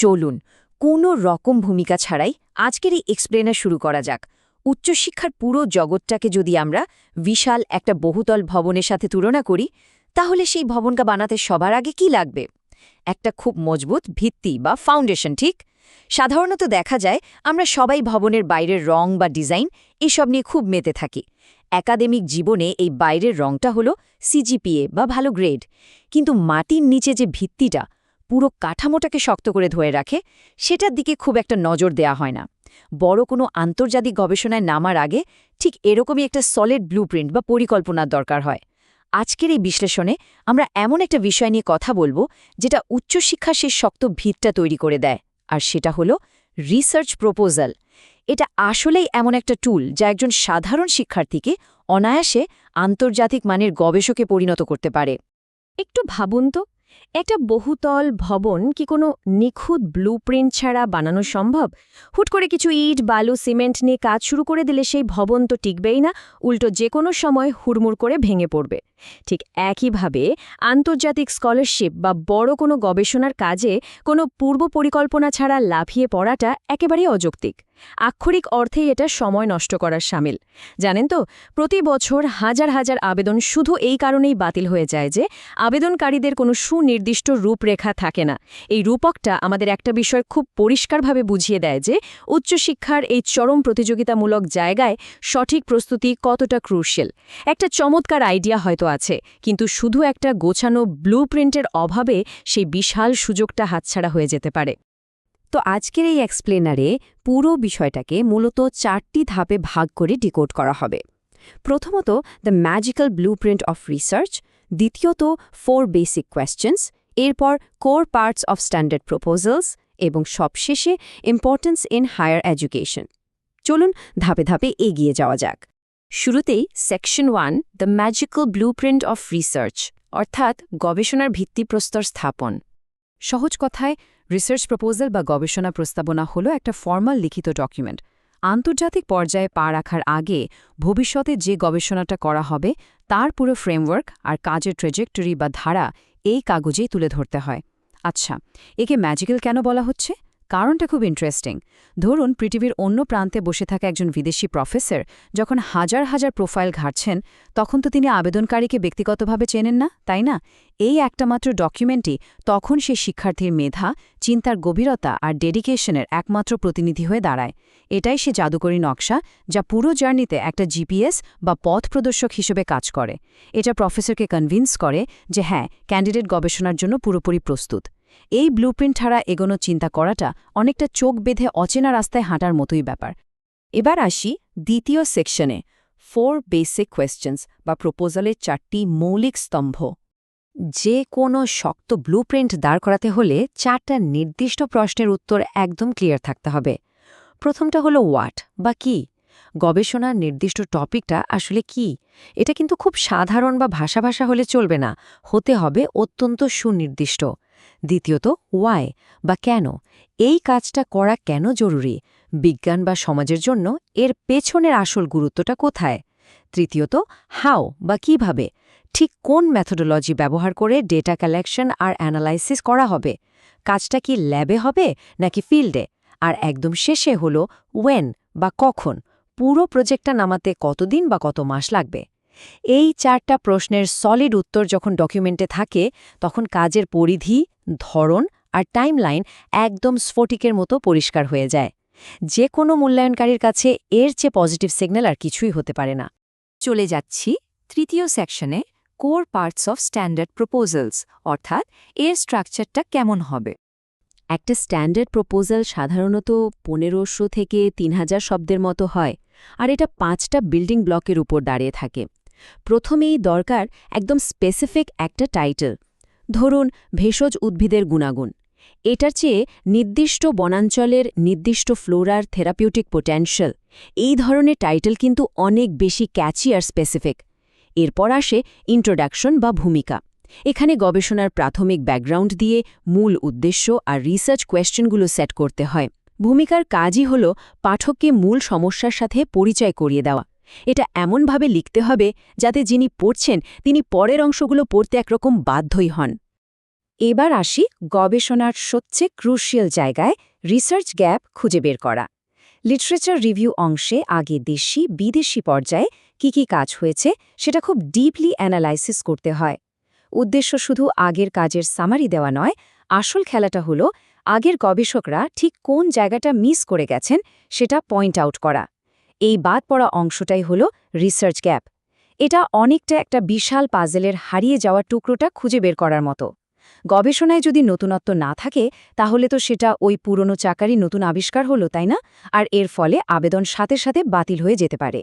চলুন কোনো রকম ভূমিকা ছাড়াই আজকের এই এক্সপ্লেনার শুরু করা যাক। উচ্চশিক্ষার পুরো জগৎটাকে যদি আমরা বিশাল একটা বহুতল ভবনের সাথে তুলনা করি, তাহলে সেই ভবনটা বানাতে সবার আগে কি লাগবে? একটা খুব মজবুত ভিত্তি বা ফাউন্ডেশন, ঠিক? সাধারণত দেখা যায় আমরা সবাই ভবনের বাইরের রং বা ডিজাইন এসব নিয়ে খুব মেতে থাকি। একাডেমিক জীবনে এই বাইরের রংটা হলো সিজিপিএ বা ভালো গ্রেড, কিন্তু মাটির নিচে যে ভিত্তিটা পুরো কাঠামোটাকে শক্ত করে ধরে রাখে, সেটার দিকে খুব একটা নজর দেয়া হয় না। বড় কোনো আন্তর্জাতিক গবেষণায় নামার আগে ঠিক এরকমই একটা সলিড ব্লুপ্রিন্ট বা পরিকল্পনার দরকার হয়। আজকের এই বিশ্লেষণে আমরা এমন একটা বিষয় নিয়ে কথা বলবো যেটা উচ্চশিক্ষার সেই শক্ত ভিতটা তৈরি করে দেয়, আর সেটা হলো রিসার্চ প্রপোজাল। এটা আসলেই এমন একটা টুল যা একজন সাধারণ শিক্ষার্থীকে অনায়াসে আন্তর্জাতিক মানের গবেষকে পরিণত করতে পারে। একটু ভাবুন তো, একটা বহুতল ভবন কি কোনো নিখুঁত ব্লুপ্রিন্ট ছাড়া বানানো সম্ভব? হুট করে কিছু ইট, বালু, সিমেন্ট নিয়ে কাজ শুরু করে দিলে সেই ভবন তো টিকবেই না, উল্টো যে কোনো সময় হুড়মুড় করে ভেঙে পড়বে। ঠিক একইভাবে আন্তর্জাতিক স্কলারশিপ বা বড় কোনো গবেষণার কাজে কোনো পূর্ব পরিকল্পনা ছাড়া লাফিয়ে পড়াটা একেবারেই অযৌক্তিক। আক্ষরিক অর্থেই এটা সময় নষ্ট করার শামিল। জানেন তো, প্রতি বছর হাজার হাজার আবেদন শুধু এই কারণেই বাতিল হয়ে যায় যে আবেদনকারীদের কোনো সুনির্দিষ্ট রূপরেখা থাকে না। এই রূপকটা আমাদের একটা বিষয় খুব পরিষ্কারভাবে বুঝিয়ে দেয় যে উচ্চশিক্ষার এই চরম প্রতিযোগিতামূলক জায়গায় সঠিক প্রস্তুতি কতটা ক্রুশিয়াল। একটা চমৎকার আইডিয়া হয়তো আছে, কিন্তু শুধু একটা গোছানো ব্লুপ্রিন্টের অভাবে সেই বিশাল সুযোগটা হাতছাড়া হয়ে যেতে পারে। তো আজকের এই এক্সপ্লেনারে পুরো বিষয়টাকে মূলত 4টি ধাপে ভাগ করে ডিকোড করা হবে। প্রথমত, the magical blueprint of research, দ্বিতীয়ত 4 বেসিক কোয়েশ্চেন্স, এরপর core parts of standard proposals এবং সবশেষে ইম্পর্টেন্স ইন হায়ার এডুকেশন। চলুন ধাপে ধাপে এগিয়ে যাওয়া যাক। শুরুতেই section 1, the magical blueprint of research, অর্থাৎ গবেষণার ভিত্তিপ্রস্তর স্থাপন। সহজ কথায়, রিসার্চ প্রপোজাল বা গবেষণা প্রস্তাবনা হলো একটা ফর্মাল লিখিত ডকুমেন্ট। আন্তর্জাতিক পর্যায়ে পা রাখার আগে ভবিষ্যতে যে গবেষণাটা করা হবে তার পুরো ফ্রেমওয়ার্ক আর কাজের ট্র্যাজেক্টরি বা ধারা এই কাগজেই তুলে ধরতে হয়। আচ্ছা, একে ম্যাজিক্যাল কেন বলা হচ্ছে? কারণটা খুব ইন্টারেস্টিং। ধরুন, পৃথিবীর অন্য প্রান্তে বসে থাকা একজন বিদেশি প্রফেসর যখন হাজার হাজার প্রোফাইল ঘাঁটছেন, তখন তো তিনি আবেদনকারীকে ব্যক্তিগতভাবে চেনেন না, তাই না? এই একটা মাত্র ডকুমেন্টই তখন সে শিক্ষার্থীর মেধা, চিন্তার গভীরতা আর ডেডিকেশনের একমাত্র প্রতিনিধি হয়ে দাঁড়ায়। এটাই সে জাদুকরী নকশা যা পুরো জার্নিতে একটা জিপিএস বা পথ প্রদর্শক হিসেবে কাজ করে। এটা প্রফেসরকে কনভিন্স করে যে হ্যাঁ, ক্যান্ডিডেট গবেষণার জন্য পুরোপুরি প্রস্তুত। এই ব্লুপ্রিন্ট ছাড়া এগোনো চিন্তা করাটা অনেকটা চোখ বেঁধে অচেনা রাস্তায় হাঁটার মতোই ব্যাপার। এবার আসি দ্বিতীয় সেকশনে, 4 বেসিক কোয়েশ্চেন্স বা প্রপোজালের 4টি মৌলিক স্তম্ভ। যে কোনো শক্ত ব্লুপ্রিন্ট দাঁড় করাতে হলে 4টা নির্দিষ্ট প্রশ্নের উত্তর একদম ক্লিয়ার থাকতে হবে। প্রথমটা হলো হোয়াট বা কি। গবেষণার নির্দিষ্ট টপিকটা আসলে কি? এটা কিন্তু খুব সাধারণ বা ভাষা হলে চলবে না, হতে হবে অত্যন্ত সুনির্দিষ্ট। দ্বিতীয়ত ওয়াই বা কেন। এই কাজটা করা কেন জরুরি? বিজ্ঞান বা সমাজের জন্য এর পেছনের আসল গুরুত্বটা কোথায়? তৃতীয়ত হাউ বা কিভাবে। ঠিক কোন মেথোডোলজি ব্যবহার করে ডেটা কালেকশন আর অ্যানালাইসিস করা হবে? কাজটা কি ল্যাবে হবে নাকি ফিল্ডে? আর একদম শেষে হলো ওয়েন বা কখন। পুরো প্রজেক্টটা নামাতে কতদিন বা কত মাস লাগবে? এই 4টা প্রশ্নের সলিড উত্তর যখন ডকুমেন্টে থাকে, তখন কাজের পরিধি, ধরন আর টাইমলাইন একদম স্ফটিকের মতো পরিষ্কার হয়ে যায়। যে কোনো মূল্যায়নকারীর কাছে এর চেয়ে পজিটিভ সিগন্যাল আর কিছুই হতে পারে না। চলে যাচ্ছি তৃতীয় সেকশনে, core parts of standard proposals, অর্থাৎ এর স্ট্রাকচারটা কেমন হবে। একটা স্ট্যান্ডার্ড প্রপোজাল সাধারণত 1500 থেকে 3000 শব্দের মতো হয়, আর এটা 5টা বিল্ডিং ব্লকের উপর দাঁড়িয়ে থাকে। প্রথমেই দরকার একদম স্পেসিফিক একটা টাইটেল। ধরুন, ভেষজ উদ্ভিদের গুণাগুণ। এটার চেয়ে নির্দিষ্ট বনাঞ্চলের নির্দিষ্ট ফ্লোরার থেরাপিউটিক পোটেনশিয়াল, এই ধরনের টাইটেল কিন্তু অনেক বেশি ক্যাচি আর স্পেসিফিক। এরপর আসে ইন্ট্রোডাকশন বা ভূমিকা। এখানে গবেষণার প্রাথমিক ব্যাকগ্রাউন্ড দিয়ে মূল উদ্দেশ্য আর রিসার্চ কোয়েশ্চেনগুলো সেট করতে হয়। ভূমিকার কাজই হল পাঠককে মূল সমস্যার সাথে পরিচয় করিয়ে দেওয়া। এটা এমনভাবে লিখতে হবে যাতে যিনি পড়ছেন তিনি পরের অংশগুলো পড়তে একরকম বাধ্যই হন। এবার আসি গবেষণার সবচেয়ে ক্রুশিয়াল জায়গায়, রিসার্চ গ্যাপ খুঁজে বের করা। লিটারেচার রিভিউ অংশে আগে দেশি বিদেশি পর্যায়ে কি কাজ হয়েছে সেটা খুব ডিপলি অ্যানালাইসিস করতে হয়। উদ্দেশ্য শুধু আগের কাজের সামারি দেওয়া নয়, আসল খেলাটা হলো আগের গবেষকরা ঠিক কোন জায়গাটা মিস করে গেছেন সেটা পয়েন্ট আউট করা। এই বাদ পড়া অংশটাই হলো রিসার্চ গ্যাপ। এটা অনেকটা একটা বিশাল পাজেলের হারিয়ে যাওয়া টুকরোটা খুঁজে বের করার মতো। গবেষণায় যদি নতুনত্ব না থাকে তাহলে তো সেটা ওই পুরনো চাকারই নতুন আবিষ্কার হলো, তাই না? আর এর ফলে আবেদন সাথে সাথে বাতিল হয়ে যেতে পারে।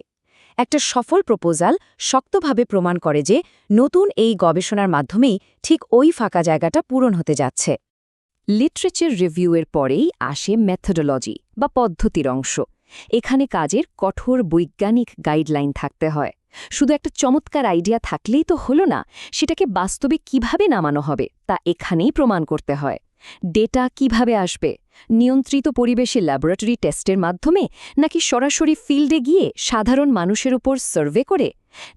একটা সফল প্রপোজাল শক্তভাবে প্রমাণ করে যে নতুন এই গবেষণার মাধ্যমেই ঠিক ওই ফাঁকা জায়গাটা পূরণ হতে যাচ্ছে। লিটারেচার রিভিউয়ের পরেই আসে মেথোডোলজি বা পদ্ধতির অংশ। এখানে কাজের কঠোর বৈজ্ঞানিক গাইডলাইন থাকতে হয়। শুধু একটা চমৎকার আইডিয়া থাকলেই তো হলো না, সেটাকে বাস্তবে কিভাবে নামানো হবে তা এখানেই প্রমাণ করতে হয়। ডেটা কিভাবে আসবে? নিয়ন্ত্রিত পরিবেশে ল্যাবরেটরি টেস্টের মাধ্যমে, নাকি সরাসরি ফিল্ডে গিয়ে সাধারণ মানুষের উপর সার্ভে করে?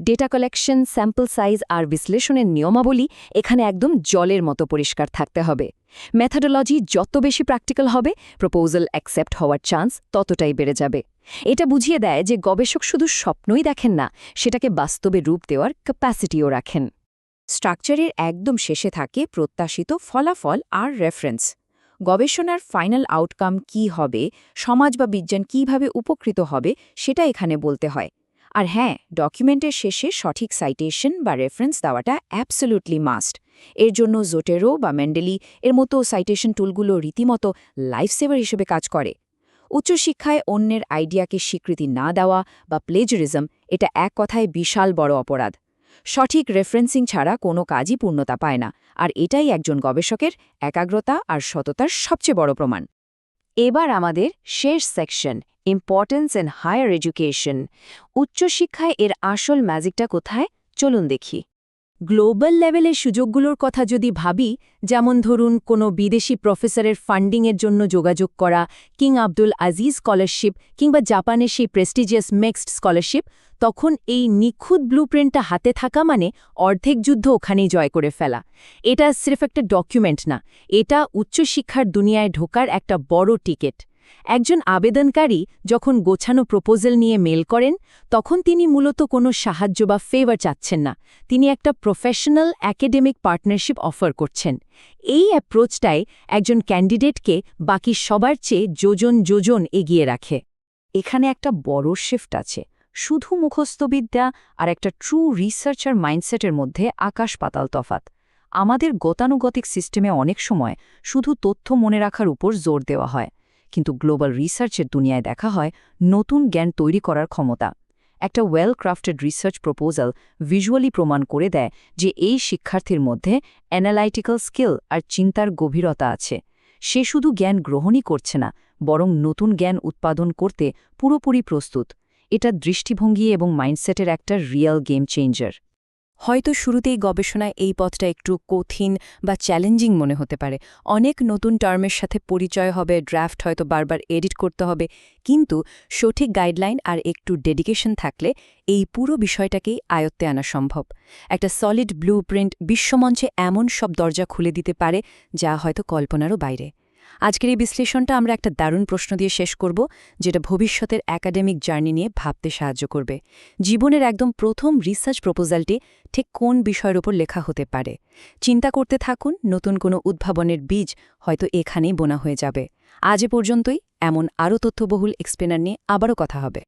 ডেটা কালেকশন, স্যাম্পল সাইজ আর বিশ্লেষণের নিয়মাবলী এখানে একদম জলের মতো পরিষ্কার থাকতে হবে। মেথোডোলজি যত বেশি প্র্যাকটিক্যাল হবে, প্রপোজাল অ্যাকসেপ্ট হওয়ার চান্স ততটাই বেড়ে যাবে। এটা বুঝিয়ে দেয় যে গবেষক শুধু স্বপ্নই দেখেন না, সেটাকে বাস্তবে রূপ দেওয়ার ক্যাপাসিটিও রাখেন। স্ট্রাকচারের একদম শেষে থাকে প্রত্যাশিত ফলাফল আর রেফারেন্স। গবেষণার ফাইনাল আউটকাম কি হবে, সমাজ বা বিজ্ঞান কিভাবে উপকৃত হবে, সেটা এখানে বলতে হয়। আর হ্যাঁ, ডকুমেন্টের শেষে সঠিক সাইটেশন বা রেফারেন্স দেওয়াটা অ্যাবসোলুটলি মাস্ট। এর জন্য জোটেরো বা মেন্ডেলি এর মতো সাইটেশন টুলগুলো রীতিমতো লাইফসেভার হিসেবে কাজ করে। উচ্চশিক্ষায় অন্যের আইডিয়াকে স্বীকৃতি না দেওয়া বা প্লেজারিজম, এটা এক কথায় বিশাল বড় অপরাধ। সঠিক রেফারেন্সিং ছাড়া কোনো কাজই পূর্ণতা পায় না, আর এটাই একজন গবেষকের একাগ্রতা আর সততার সবচেয়ে বড় প্রমাণ। এবার আমাদের শেষ section, importance in higher education. উচ্চশিক্ষায় এর আসল ম্যাজিকটা কোথায়, চলুন দেখি। গ্লোবাল লেভেলের সুযোগগুলোর কথা যদি ভাবি, যেমন ধরুন কোনো বিদেশি প্রফেসরের ফান্ডিংয়ের জন্য যোগাযোগ করা, কিং আব্দুল আজিজ স্কলারশিপ কিংবা জাপানের সেই প্রেস্টিজিয়াস মিক্সড স্কলারশিপ, তখন এই নিখুঁত ব্লুপ্রিন্টটা হাতে থাকা মানে অর্ধেক যুদ্ধ ওখানেই জয় করে ফেলা। এটা সির্ফ একটা ডকুমেন্ট না, এটা উচ্চশিক্ষার দুনিয়ায় ঢোকার একটা বড় টিকিট। একজন আবেদনকারী যখন গোছানো প্রপোজাল নিয়ে মেল করেন, তখন তিনি মূলত কোনো সাহায্য বা ফেভার চাচ্ছেন না, তিনি একটা প্রফেশনাল একাডেমিক পার্টনারশিপ অফার করছেন। এই অ্যাপ্রোচটাই একজন ক্যান্ডিডেটকে বাকি সবার চেয়ে যোজন যোজন এগিয়ে রাখে। এখানে একটা বড় শিফট আছে। শুধু মুখস্থবিদ্যা আর একটা ট্রু রিসার্চার মাইন্ডসেটের মধ্যে আকাশ পাতাল তফাত। আমাদের গতানুগতিক সিস্টেমে অনেক সময় শুধু তথ্য মনে রাখার উপর জোর দেওয়া হয়, কিন্তু গ্লোবাল রিসার্চের দুনিয়ায় দেখা হয় নতুন জ্ঞান তৈরি করার ক্ষমতা। একটা well crafted research proposal visually প্রমাণ করে দেয় যে এই শিক্ষার্থীর মধ্যে অ্যানালাইটিক্যাল স্কিল আর চিন্তার গভীরতা আছে। সে শুধু জ্ঞান গ্রহণই করছে না, বরং নতুন জ্ঞান উৎপাদন করতে পুরোপুরি প্রস্তুত। এটা দৃষ্টিভঙ্গি এবং মাইন্ডসেটের একটা রিয়েল গেম চেঞ্জার। হয়তো শুরুতেই গবেষণায় এই পথটা একটু কঠিন বা চ্যালেঞ্জিং মনে হতে পারে। অনেক নতুন টার্মের সাথে পরিচয় হবে, ড্রাফট হয়তো বারবার এডিট করতে হবে, কিন্তু সঠিক গাইডলাইন আর একটু ডেডিকেশন থাকলে এই পুরো বিষয়টাকেই আয়ত্তে আনা সম্ভব। একটা সলিড ব্লুপ্রিন্ট বিশ্বমঞ্চে এমন সব দরজা খুলে দিতে পারে যা হয়তো কল্পনারও বাইরে। আজকের এই বিশ্লেষণটা আমরা একটা দারুণ প্রশ্ন দিয়ে শেষ করব, যেটা ভবিষ্যতের একাডেমিক জার্নি নিয়ে ভাবতে সাহায্য করবে। জীবনের একদম প্রথম রিসার্চ প্রপোজালটি ঠিক কোন বিষয়ের উপর লেখা হতে পারে? চিন্তা করতে থাকুন, নতুন কোনো উদ্ভাবনের বীজ হয়তো এখানেই বোনা হয়ে যাবে। আজ এ পর্যন্তই। এমন আরও তথ্যবহুল এক্সপ্লেনার নিয়ে আবারও কথা হবে।